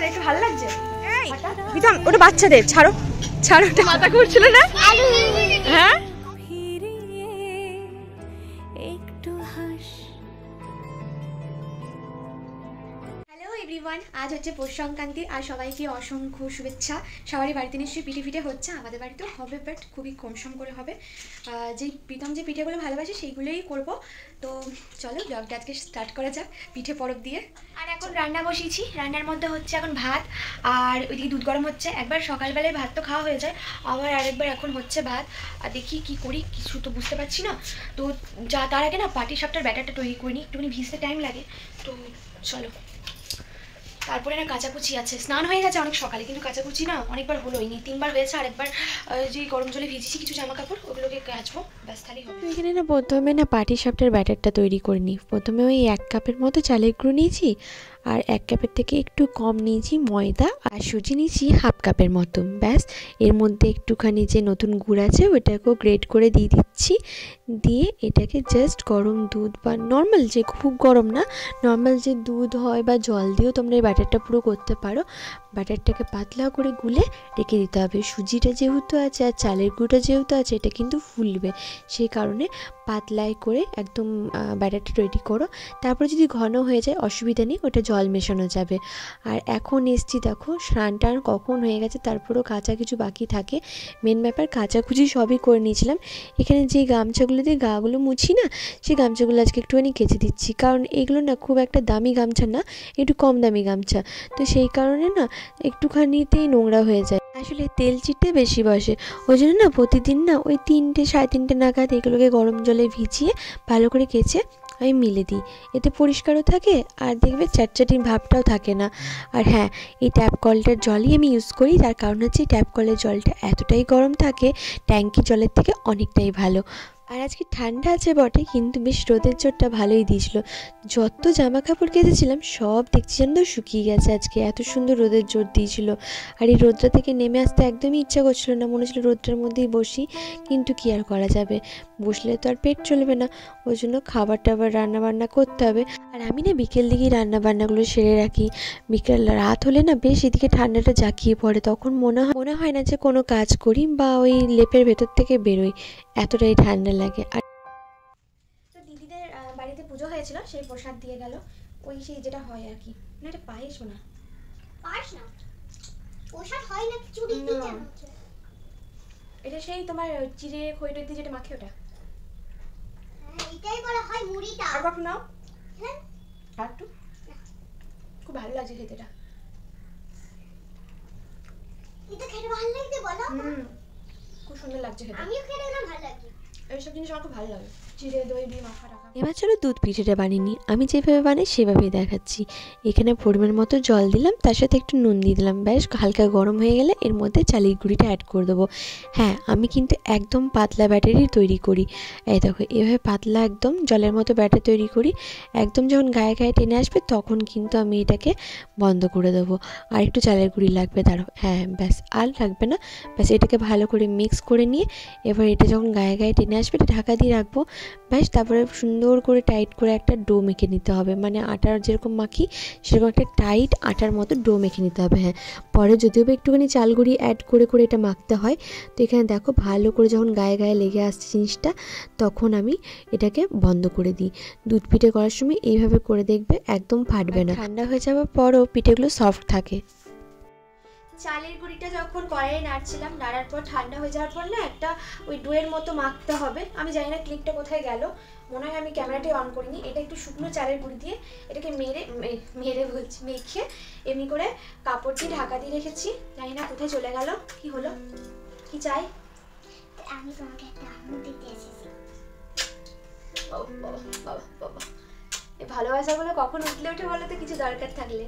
দেখতে ভালো লাগছে। ওটা বাচ্চাদের, ছাড়ো ছাড়ো, ওটা মাথা ঘুরছিল না? হ্যাঁ আজ হচ্ছে পৌষ সংক্রান্তি আর সবাইকে অসংখ্য শুভেচ্ছা। সবারই বাড়িতে নিশ্চয়ই পিঠে ফিটে হচ্ছে, আমাদের বাড়িতেও হবে, বাট খুবই কম করে হবে। যেই প্রীতম যে পিঠেগুলো ভালোবাসে সেইগুলোই করব। তো চলো ব্লগটা আজকে স্টার্ট করা যাক পিঠে পরব দিয়ে। আর এখন রান্না বসিয়েছি, রান্নার মধ্যে হচ্ছে এখন ভাত আর ওইদিকে দুধ গরম হচ্ছে। একবার সকালবেলায় ভাত তো খাওয়া হয়ে যায়, আবার আরেকবার এখন হচ্ছে ভাত। আর দেখি কি করি, কিছু তো বুঝতে পারছি না। তো তার আগে না পাটিসাপটার ব্যাটারটা তৈরি করে নিই, একটুখানি ভিজতে টাইম লাগে। তো চলো, তারপরে না কাচাকুচি আছে। স্নান হয়ে গেছে অনেক সকালে, কিন্তু কাচাকুচি না অনেকবার হলোই নি, 3বার হয়েছে। আরেকবার যে গরম জলে ভিজেছি কিছু জামা কাপড়, ওগুলোকে কাচবো, ব্যাস তাহলেই হবে। এখানে না প্রথমে না পাটিসাপটার ব্যাটারটা তৈরি করে নিই। প্রথমে ওই 1 কাপের মতো চালের গুঁড়ো নিয়েছি, আর 1 কাপের থেকে একটু কম নিয়েছি ময়দা, আর সুজি নিয়েছি 1/2 কাপের মতো। ব্যাস এর মধ্যে একটুখানি যে নতুন গুড় আছে ওটাকেও গ্রেট করে দিয়ে দিচ্ছি। দিয়ে এটাকে জাস্ট গরম দুধ বা নর্মাল, যে খুব গরম না, নর্মাল যে দুধ হয় বা জল দিয়েও তোমরা এই ব্যাটারটা পুরো করতে পারো। ব্যাটারটাকে পাতলা করে গুলে রেখে দিতে হবে। সুজিটা যেহেতু আছে আর চালের গুঁড়োটা যেহেতু আছে, এটা কিন্তু ফুলবে, সেই কারণে পাতলাই করে একদম ব্যাটারটা তৈরি করো। তারপরে যদি ঘন হয়ে যায় অসুবিধা নেই, ওটা জল মেশানো যাবে। আর এখন এসছি দেখো স্নান টান কখন হয়ে গেছে, তারপরেও কাঁচা কিছু বাকি থাকে। মেন ব্যাপার কাচাকুচি সবই করে নিয়েছিলাম। এখানে যে গামছাগুলো দিয়ে গাগুলো মুছি না, সেই গামছাগুলো আজকে একটুখানি কেচে দিচ্ছি, কারণ এগুলো না খুব একটা দামি গামছা না, একটু কম দামি গামছা। তো সেই কারণে না একটুখানিতেই নোংরা হয়ে যায়। আসলে তেল চিটে বেশি বসে, ওই জন্য না প্রতিদিন না ওই 3টে 3:30 নাগাদ এগুলোকে গরম জলে ভিজিয়ে ভালো করে কেচে আমি মিলে দিই। এতে পরিষ্কারও থাকে আর দেখবে চ্যাটচ্যাটিং ভাবটাও থাকে না। আর হ্যাঁ, এই ট্যাপ কলটার জলই আমি ইউজ করি, তার কারণ হচ্ছে ট্যাপ কলের জলটা এতটাই গরম থাকে, ট্যাঙ্কি জলের থেকে অনেকটাই ভালো। আর আজকে ঠান্ডা আছে বটে, কিন্তু বেশ রোদের জোরটা ভালোই দিয়েছিল। যত জামা কাপড় কেচেছিলাম সব দেখছি যেন তো শুকিয়ে গেছে, আজকে এত সুন্দর রোদের জোর দিয়েছিল। আর এই রোদটা থেকে নেমে আসতে একদমই ইচ্ছা করছিল না, মনে হচ্ছিল রোদটার মধ্যেই বসি, কিন্তু কি আর করা যাবে, বসলে তো আর পেট চলবে না, ওই জন্য খাবার টাবার রান্নাবান্না করতে হবে। আর আমি না বিকেল দিকেই রান্নাবান্নাগুলো সেরে রাখি। বিকেল রাত হলে না বেশ এদিকে ঠান্ডাটা জাঁকিয়ে পড়ে, তখন মনে হয় না যে কোনো কাজ করি বা ওই লেপের ভেতর থেকে বেরোই, এতটাই ঠান্ডা লাগে। আর তো দিদিদের বাড়িতে পুজো হয়েছিল, সেই প্রসাদ দিয়ে গেল, ওই সেই যেটা হয় আর কি। না এটা পায়েস না, পায়েস না, প্রসাদ হয় না, খিচুড়ি কি কেন হচ্ছে? এটা সেই তোমার চিড়ে খই দই দিয়ে যেটা মাখে ওটা। হ্যাঁ এটাই বলা হয় মুড়িটা। আর বাপু নাও, হ্যাঁ আর একটু, খুব ভালো লাগছে খেতে এটা। এটা খেতে ভালো লাগছে বলো? খুব সুন্দর লাগছে খেতে, আমিও খেতে না ভালো লাগে, এইসব জিনিস আমার খুব ভালো লাগে, চিড়ে দই দিয়ে মাখা টাখা। এবার চলো দুধ পিঠেটা বানিয়ে নিই। আমি যেভাবে বানাই সেভাবেই দেখাচ্ছি। এখানে পরিমাণ মতো জল দিলাম, তার সাথে একটু নুন দিয়ে দিলাম। বেশ হালকা গরম হয়ে গেলে এর মধ্যে চালের গুঁড়িটা অ্যাড করে দেবো। হ্যাঁ, আমি কিন্তু একদম পাতলা ব্যাটারই তৈরি করি। এই দেখো এভাবে পাতলা একদম জলের মতো ব্যাটার তৈরি করি। একদম যখন গায়ে গায়ে টেনে আসবে তখন কিন্তু আমি এটাকে বন্ধ করে দেবো। আর একটু চালের গুঁড়ি লাগবে, তারও হ্যাঁ ব্যাস, আর লাগবে না। ব্যাস এটাকে ভালো করে মিক্স করে নিয়ে এবার এটা যখন গায়ে গায়ে টেনে আসবে এটা ঢাকা দিয়ে রাখবো। ব্যাস তারপরে সুন্দর করে টাইট করে একটা ডো মেখে নিতে হবে, মানে আটার যেরকম মাখি সেরকম একটা টাইট আটার মতো ডো মেখে নিতে হবে। হ্যাঁ, পরে যদিও বা একটুখানি চালগুড়ি অ্যাড করে করে এটা মাখতে হয়। তো এখানে দেখো ভালো করে যখন গায়ে গায়ে লেগে আসছে জিনিসটা, তখন আমি এটাকে বন্ধ করে দিই। দুধ পিঠে করার সময় এইভাবে করে দেখবে, একদম ফাটবে না। ঠান্ডা হয়ে যাওয়ার পরও পিঠেগুলো সফট থাকে। চালের গুঁড়িটা যখন কড়াইয়ে নাড়ছিলাম, নাড়ার পর ঠান্ডা হয়ে যাওয়ার পর না একটা ওই ডোয়ের মতো মাখতে হবে। আমি জানি না ক্লিপটা কোথায় গেল, মনে হয় আমি ক্যামেরাটি অন করিনি। এটা একটু শুকনো চালের গুঁড়ি দিয়ে এটাকে মেখে এমনি করে কাপড় দিয়ে ঢাকা দিয়ে রেখেছি। জানি না কোথায় চলে গেল, কি হলো, কি চাই? আমি তোমাকে একটা আঙুল দিতে এসেছি। বাবা বাবা বাবা, এই ভালোবাসাগুলো কখন উঠলে ওঠে বলো তো, কিছু দরকার থাকলে।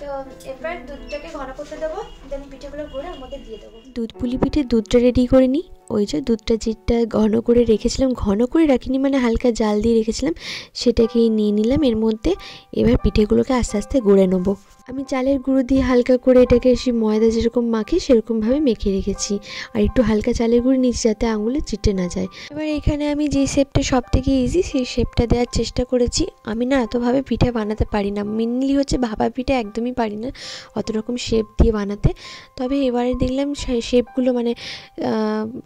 তো এবার দুধটাকে ঘন করতে দেবো, দেন পিঠেগুলো করে ওর মধ্যে দিয়ে দেবো। দুধ পুলি পিঠে দুধটা রেডি করে নিই। ওই যে দুধটা যেটা ঘন করে রেখেছিলাম, ঘন করে রাখিনি মানে হালকা জাল দিয়ে রেখেছিলাম, সেটাকে নিয়ে নিলাম এর মধ্যে। এবার পিঠেগুলোকে আস্তে আস্তে গড়ে নেবো। আমি চালের গুঁড়ো দিয়ে হালকা করে এটাকে এসে ময়দা যেরকম মাখি সেরকমভাবে মেখে রেখেছি, আর একটু হালকা চালের গুঁড়ো নিচে যাতে আঙুলে চিটে না যায়। এবার এখানে আমি যেই শেপটা সব থেকে ইজি সেই শেপটা দেওয়ার চেষ্টা করেছি। আমি না এতভাবে পিঠে বানাতে পারি না, মেনলি হচ্ছে ভাপা পিঠে একদমই পারি না অত রকম শেপ দিয়ে বানাতে। তবে এবারে দেখলাম শেপগুলো মানে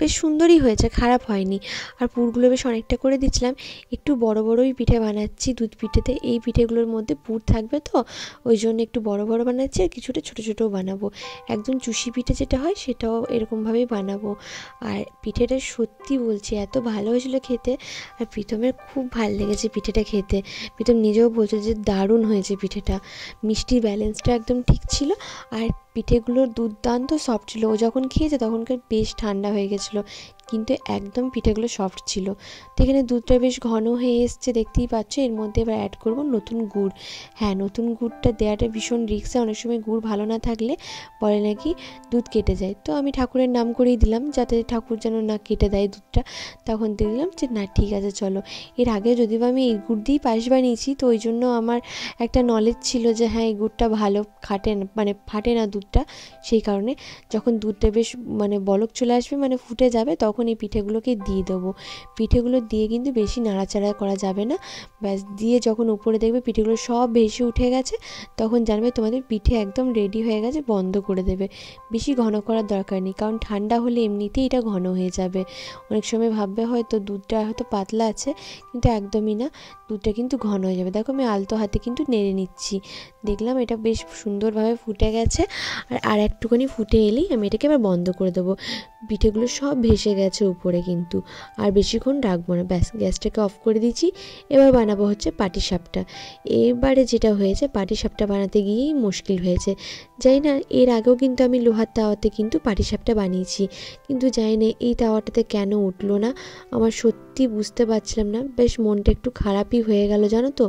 বেশ সুন্দরই হয়েছে, খারাপ হয়নি। আর পুরগুলো বেশ অনেকটা করে দিচ্ছিলাম, একটু বড় বড়ই পিঠে বানাচ্ছি দুধ পিঠেতে। এই পিঠেগুলোর মধ্যে পুর থাকবে তো ওই জন্য একটু বড় বড় বানাচ্ছি, আর কিছুটা ছোটো ছোটোও বানাবো। একদম চুষি পিঠে যেটা হয় সেটাও এরকমভাবেই বানাবো। আর পিঠেটা সত্যি বলছি এত ভালো হয়েছিল খেতে, আর প্রীতমের খুব ভালো লেগেছে পিঠেটা খেতে। প্রীতম নিজেও বলছে যে দারুণ হয়েছে পিঠেটা, মিষ্টির ব্যালেন্সটা একদম ঠিক ছিল, আর পিঠেগুলোর দুর্দান্ত সফট ছিল। ও যখন খেয়েছে তখনকার বেশ ঠান্ডা হয়ে গেছিলো, কিন্তু একদম পিঠেগুলো সফট ছিল। তো এখানে দুধটা বেশ ঘন হয়ে এসছে দেখতেই পাচ্ছ। এর মধ্যে এবার অ্যাড করব নতুন গুড়। হ্যাঁ, নতুন গুড়টা দেওয়াটা ভীষণ রিস্ক, অনেক সময় গুড় ভালো না থাকলে বলে নাকি দুধ কেটে যায়। তো আমি ঠাকুরের নাম করেই দিলাম যাতে ঠাকুর যেন না কেটে দেয় দুধটা। তখন দেখলাম যে না ঠিক আছে চলো। এর আগে যদিও আমি এই গুড় দিয়েই পায়েস বানিয়েছি, তো ওই জন্য আমার একটা নলেজ ছিল যে হ্যাঁ এই গুড়টা ভালো খাটে না, মানে ফাটে না দুধটা। সেই কারণে যখন দুধটা বেশ মানে বলক চলে আসবে, মানে ফুটে যাবে, তখন এই পিঠেগুলোকে দিয়ে দেবো। পিঠেগুলো দিয়ে কিন্তু বেশি নাড়াচাড়া করা যাবে না। ব্যাস দিয়ে যখন উপরে দেখবে পিঠেগুলো সব ভেসে উঠে গেছে, তখন জানবে তোমাদের পিঠে একদম রেডি হয়ে গেছে, বন্ধ করে দেবে। বেশি ঘন করার দরকার নেই, কারণ ঠান্ডা হলে এমনিতেই এটা ঘন হয়ে যাবে। অনেক সময় ভাববে হয়তো দুধটা হয়তো পাতলা আছে, কিন্তু একদমই না, দুধটা কিন্তু ঘন হয়ে যাবে। দেখো আমি আলতো হাতে কিন্তু নেড়ে নিচ্ছি। দেখলাম এটা বেশ সুন্দরভাবে ফুটে গেছে, আর একটুখানি ফুটে এলেই আমি এটাকে এবার বন্ধ করে দেবো। পিঠেগুলো সব ভেসে গেছে উপরে, কিন্তু আর বেশিক্ষণ রাখবো না, ব্যাস গ্যাসটাকে অফ করে দিচ্ছি। এবার বানাবো হচ্ছে পাটিসাপটা। এবারে যেটা হয়েছে পাটিসাপটা বানাতে গিয়েই মুশকিল হয়েছে। জানি না এর আগেও কিন্তু আমি লোহার তাওয়াতে কিন্তু পাটিসাপটা বানিয়েছি, কিন্তু জানি না এই তাওয়াটাতে কেন উঠলো না, আমার সত্যি বুঝতে পারছিলাম না। বেশ মনটা একটু খারাপই হয়ে গেল জানো তো,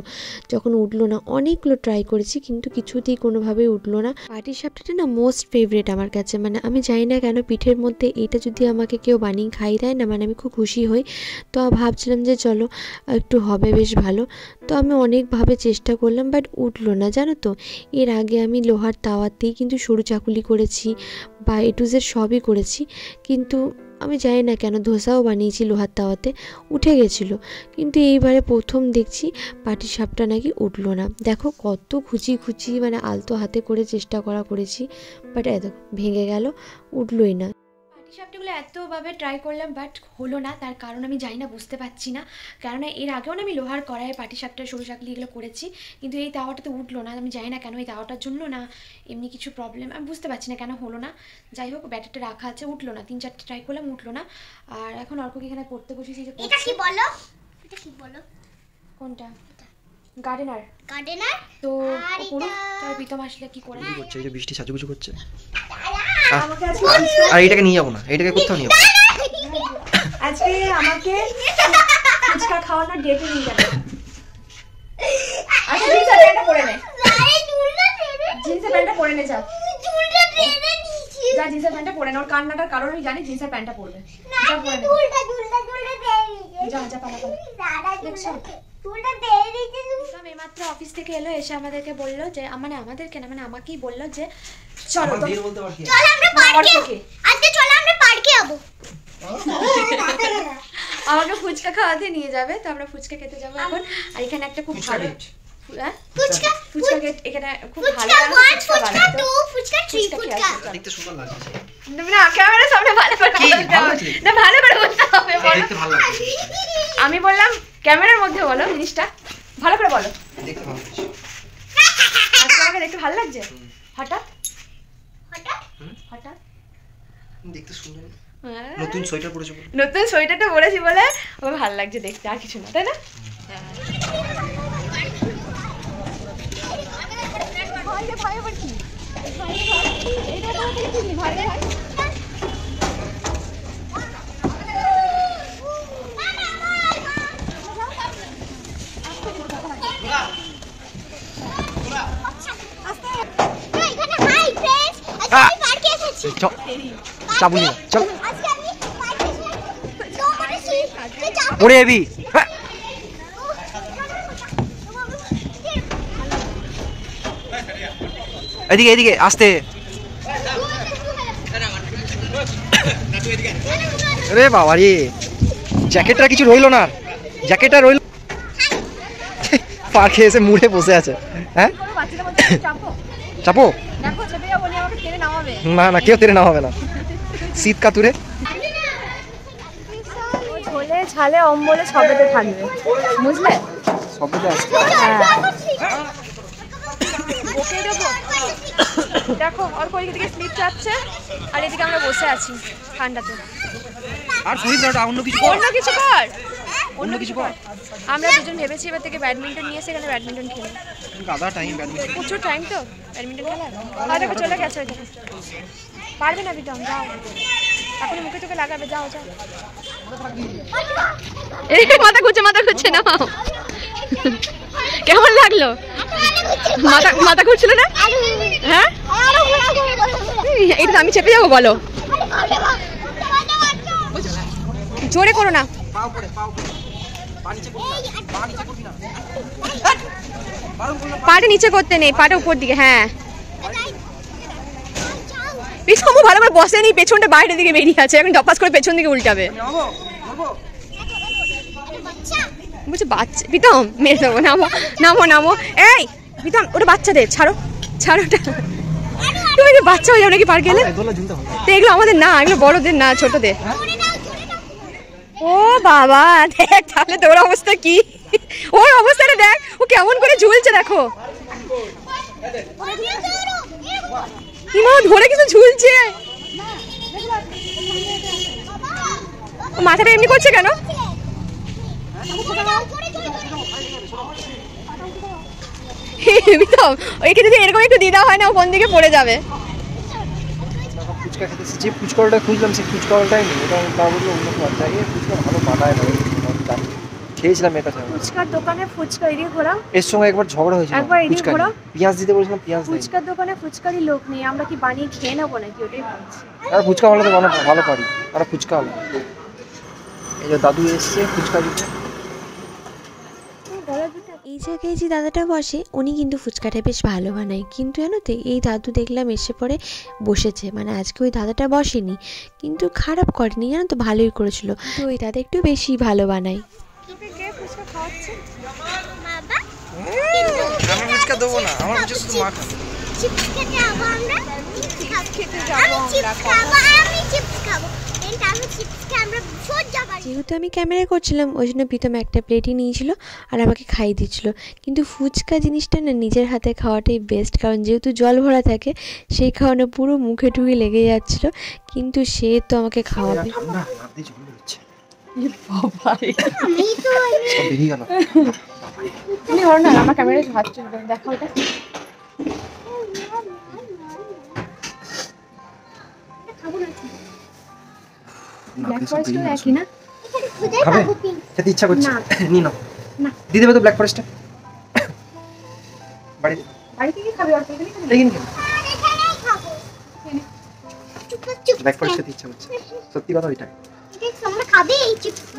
যখন উঠলো না। অনেকগুলো ট্রাই করেছি কিন্তু কিছুতেই কোনোভাবেই উঠলো না। পাটিসাপটাটা না মোস্ট ফেভারিট আমার কাছে, মানে আমি জানি না কেন পিঠের মধ্যে এটা যদি আমাকে কেউ বানিয়ে খাই দেয় না, মানে আমি খুব খুশি হই। তো ভাবছিলাম যে চলো একটু হবে বেশ ভালো। তো আমি অনেকভাবে চেষ্টা করলাম, বাট উঠলো না জানো তো। এর আগে আমি লোহার তাওয়াতেই কিন্তু সরু চাকুলি করেছি বা এ টু জেড সবই করেছি, কিন্তু আমি জানি না কেন ধোসাও বানিয়েছি লোহার তাওয়াতে, উঠে গেছিলো। কিন্তু এইবারে প্রথম দেখছি পাটিসাপটা নাকি উঠলো না। দেখো কত খুঁচি মানে আলতো হাতে করে চেষ্টা করেছি, বাট এত ভেঙে গেল, উঠলোই না। পাটিসাপটাগুলো এতভাবে ট্রাই করলাম বাট হলো না, তার কারণ আমি জানি না, বুঝতে পারছি না। কেননা এর আগেও না আমি লোহার কড়াইয়ে পাটিসাপটা সরু চাকলি এগুলো করেছি, কিন্তু এই তাওয়াটাতে উঠলো না। আমি জানি না কেন, এই তাওয়াটার জন্য না এমনি কিছু প্রবলেম, আমি বুঝতে পারছি না কেন হলো না। যাই হোক ব্যাটারটা রাখা আছে, উঠলো না। 3-4টে ট্রাই করলাম, উঠলো না। আর এখন অর্ককে এখানে পড়তে বসেছি যে এটা কি বলো, এটা কি বলো? কোনটা? গার্ডেনার। তো পড়ুক, তার প্রীতম আসলে কি করে করছে, এই যে বৃষ্টি সাজুগুজু করছে। আর এটাকে নিয়ে যাবো না, এটাকে কোথাও নিয়ে যাবো। আজকে আমাকে ফুচকা খাওয়ানোর ডেটে নিয়ে যাবে। আচ্ছা জিন্সের প্যান্টটা পরে নে, জিন্সের প্যান্টটা পরে নে, যা যা জিন্সের প্যান্টটা পরে নে। ওর কান্নাটার কারণ আমি জানি, জিন্সের প্যান্টটা পরবে। যা পরে নে, যা যা পালা পালা। দেখছো মাত্র অফিস থেকে এলো, এসে আমাদেরকে বললো যে মানে আমাদেরকে না, মানে আমাকেই বললো যে চলো আমাকে ফুচকা খাওয়াতে নিয়ে যাবে। তো আমরা ফুচকা খেতে যাবো এখন। আর এখানে একটা খুব ভালো ফুচকা এখানে খুব ভালো দেখতে সুন্দর লাগছে না, ক্যামেরার সামনে ভালো করে না, ভালো করে বলতে হবে। দেখতে ভালো লাগছে। আমি বললাম ক্যামেরার মধ্যে বলো জিনিসটা, ভালো করে বলো। দেখতে ভালো লাগছে। আজকে আমাকে দেখতে ভালো লাগছে। হঠাৎ দেখতে সুন্দর। নতুন সোয়েটার পরেছি বলে, নতুন সোয়েটারটা পরেছি বলে আমার ভালো লাগছে দেখতে, আর কিছু না, তাই না? চাবুনি চল পড়ে যাবি। এদিকে এদিকে আসতে। আরে বাবা রে, জ্যাকেটটা কিছু রইলো না, জ্যাকেটটা রইল। পা খেয়ে এসে মুড়ে বসে আছে। হ্যাঁ চাপো না, না কেউ তেরে নামাবে না, শীত কাতুরে। ঝোলে ঝালে অম্বলে সবেতে থাকবে, বুঝলে? সবেতে আসছে। দেখো অর্ক ওইদিকে স্লিপ চাচ্ছে আর এদিকে আমরা বসে আছি ঠান্ডাতে। আর শুনিস না, অন্য কিছু অন্য কিছু কর, অন্য কিছু কর। আমরা দুজন ভেবেছি এবার থেকে ব্যাডমিন্টন নিয়ে এসে এখানে ব্যাডমিন্টন খেলি। গাদা টাইম ব্যাডমিন্টন, প্রচুর টাইম তো ব্যাডমিন্টন খেলা। আর দেখো চলে গেছে, ওই দেখো পারবে না বিটম, যাও এখনই মুখে চোখে লাগাবে, যাও যাও। এই মাথা ঘুরছে না, কেমন লাগলো? মাথা ঘুরছিল না? হ্যাঁ এটা আমি চেপে যাবো, বলো জোরে করো না। পাটা নিচে করতে নেই, পাটা উপর দিকে। হ্যাঁ পিছনে ভালো করে বসেনি, পেছনটা বাইরের দিকে বেরিয়ে আছে, এখন ডপাস করে পেছন দিকে উল্টাবে। বুঝছো বাচ্চা প্রীতম, মেরে দেবো। নামো নামো নামো। এই প্রীতম ওটা বাচ্চাদের, ছাড়ো ওটা। তুমি কি বাচ্চা হয়ে যাও নাকি পার্কে গেলে? তো এগুলো আমাদের না, এগুলো বড়দের না, ছোটদের। ও বাবা দেখ তাহলে তোর অবস্থা কি, ওর অবস্থাটা দেখ, ও কেমন করে ঝুলছে দেখো। ইমা ধরে কিছু ঝুলছে, মাথাটা এমনি করছে কেন? ওইকে যদি এরকম একটু দিদা হয় না, ও কোন দিকে পড়ে যাবে। ফুচকা খেতে যে ফুচকাটা খুঁজলাম, সেই ফুচকাটাই নেই। এটা তা বললো অন্য কোনো আছে, এই ফুচকা ভালো বানায় না, খেয়েছিলাম এটা। ফুচকার দোকানে ফুচকা এদিকে ঘোরাও, এর সঙ্গে একবার ঝগড়া হয়েছিল, একবার এদিকে ঘোরাও। পেঁয়াজ দিতে বলেছিলাম, পেঁয়াজ দেয়নি। ফুচকার দোকানে ফুচকারই লোক নেই, আমরা কি বানিয়ে খেয়ে নেবো নাকি, ওটাই বলছি। আর ফুচকা ভালো তো ভালো পারি, আর ফুচকা ভালো। এই যে দাদু এসছে ফুচকা দিতে। এই জায়গায় যে দাদাটা বসে উনি কিন্তু ফুচকাটা বেশ ভালো বানায়, কিন্তু জানো তো এই দাদু দেখলাম এসে পরে বসেছে, মানে আজকে ওই দাদাটা বসেনি কিন্তু খারাপ করেনি, জানো তো ভালোই করেছিল, তো ওই দাদা একটু বেশি ভালো বানায়। আমি ফুচকা দেবো না, আমার হচ্ছে শুধু মাথা। চিপস খেতে যাবো আমরা, চিপস খাবো। যেহেতু আমি ক্যামেরা করছিলাম ওই জন্য প্রীতম একটা প্লেটই নিয়েছিল আর আমাকে খাইয়ে দিচ্ছিল, কিন্তু ফুচকা জিনিসটা না নিজের হাতে খাওয়াটাই বেস্ট, কারণ যেহেতু জল ভরা থাকে সেই খাওয়ানো পুরো মুখে টুকে লেগে যাচ্ছিল, কিন্তু সে তো আমাকে খাওয়াবে। আমার ক্যামেরায় হাত চলবে, দেখো ওটা। ব্ল্যাক ফরেস্ট একই না? খাবে? খেতে ইচ্ছা করছে, নিয়ে নাও। দিয়ে দেবে তো ব্ল্যাক ফরেস্টটা? বাড়িতে কি খাবে? অল্প এখানে খাবে? এখানে কেন? ব্ল্যাক ফরেস্ট খেতে ইচ্ছা করছে, সত্যি কথা ওইটা।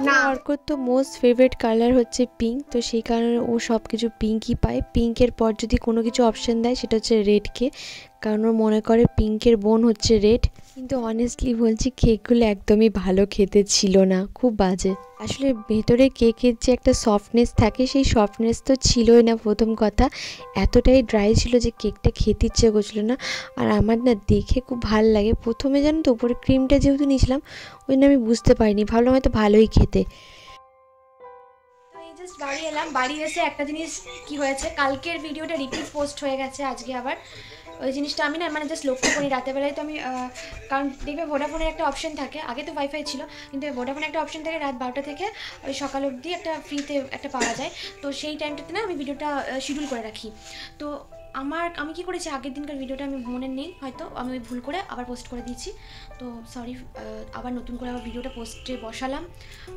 না অর্কর তো মোস্ট ফেভারিট কালার হচ্ছে পিঙ্ক, তো সেই কারণে ও সব কিছু পিঙ্কই পায়। পিঙ্কের পর যদি কোনো কিছু অপশান দেয় সেটা হচ্ছে রেডকে, কারণ ও মনে করে পিঙ্কের বোন হচ্ছে রেড। কিন্তু অনেস্টলি বলছি কেকগুলো একদমই ভালো খেতে ছিল না, খুব বাজে। আসলে ভেতরে কেকের যে একটা সফটনেস থাকে সেই সফটনেস তো ছিলই না, প্রথম কথা এতটাই ড্রাই ছিল যে কেকটা খেতে ইচ্ছে করছিল না। আর আমার না দেখে খুব ভালো লাগে, প্রথমে জানো তো উপরে ক্রিমটা যেহেতু নিয়েছিলাম ওই জন্য আমি বুঝতে পারিনি, ভাবলাম হয়তো ভালোই খেতে। জাস্ট বাড়ি এলাম, বাড়ি এসে একটা জিনিস কি হয়েছে, কালকের ভিডিওটা রিপিট পোস্ট হয়ে গেছে আজকে আবার। ওই জিনিসটা আমি না মানে জাস্ট লক্ষ্য করি রাতের বেলায়, তো আমি কারণ দেখবে ভোডাফোনের একটা অপশন থাকে, আগে তো ওয়াইফাই ছিল কিন্তু ভোডাফোনের একটা অপশন থাকে রাত 12টা থেকে ওই সকাল অবধি একটা ফ্রিতে একটা পাওয়া যায়, তো সেই টাইমটাতে না আমি ভিডিওটা শিডিউল করে রাখি। তো আমি কি করেছি আগের দিনকার ভিডিওটা আমি মনে নেই, হয়তো আমি ওই ভুল করে আবার পোস্ট করে দিয়েছি, তো সরি। আবার নতুন করে আবার ভিডিওটা পোস্টে বসালাম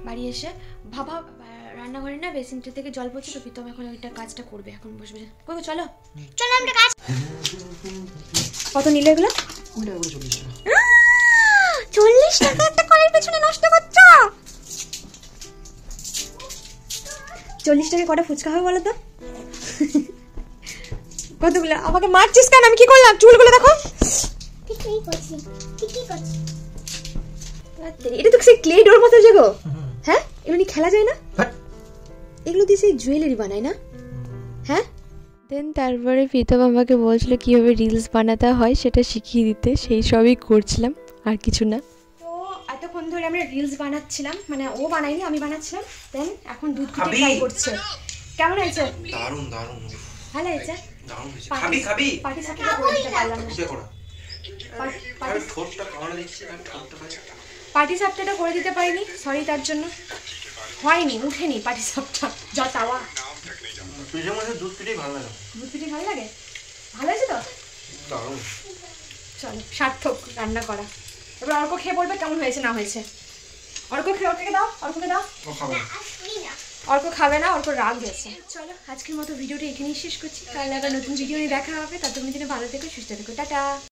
বাড়ি এসে। ভাবা রান্নাঘরে না বেসিনটা থেকে জল পড়ছে, তো প্রীতম এখন ওইটা কাজটা করবে, এখন বসবে। কই চলো চলো আমরা কাজ। কত নিলে এগুলো? 40 টাকা একটা কলের পেছনে নষ্ট করছো। 40 টাকা কটা ফুচকা হবে বলো তো? কতগুলো আমাকে মারছিস কেন? আমি কি করলাম? চুলগুলো দেখো। ঠিকই করছি, ঠিকই করছি। এটা তো সেই ক্লে ডোর মতো জায়গা। হ্যাঁ, এগুলো নিয়ে খেলা যায় না? এগুলো দিয়ে সেই জুয়েলারি বানায় না? হ্যাঁ। দেন তারপরে প্রীতম আমাকে বলছিল কীভাবে রিলস বানাতে হয় সেটা শিখিয়ে দিতে, সেই সবই করছিলাম, আর কিছু না। তো এতক্ষণ ধরে আমরা রিলস বানাচ্ছিলাম, মানে ও বানাইনি, আমি বানাচ্ছিলাম। দেন এখন দুধ পিঠে ট্রাই করছে। কেমন হয়েছে? দারুণ দারুণ ভালো হয়েছে। দারুণ হয়েছে। খাবি খাবি পাটি সাপটা করে দিতে পারলাম না। কিসে করা? আরে ঠোঁটটা কামড়ে দিচ্ছি, আর ঠোঁটটা পাচ্ছি। পাটি সাপটাটা করে দিতে পারিনি, সরি তার জন্য। হয়নি, উঠেনি পাটি সাপটা, যা তাওয়া। পিঠের মধ্যে দুধ পিঠেই ভালো লাগে। দুধ পিঠে ভালো লাগে? ভালো হয়েছে তো? দারুণ। চলো, সার্থক রান্না করা। এবার অর্ক খেয়ে বলবে কেমন হয়েছে না হয়েছে। অর্ক খেয়ে, অর্ককে দাও, অর্ককে দাও। ও খাবে না। অর্ক খাবে না, অর্ক রাগ গেছে। চলো, আজকের মতো ভিডিওটা এখানেই শেষ করছি। কাল আবার নতুন ভিডিও নিয়ে দেখা হবে। ততক্ষণ দিনে ভালো থেকো, সুস্থ থেকো, টাটা।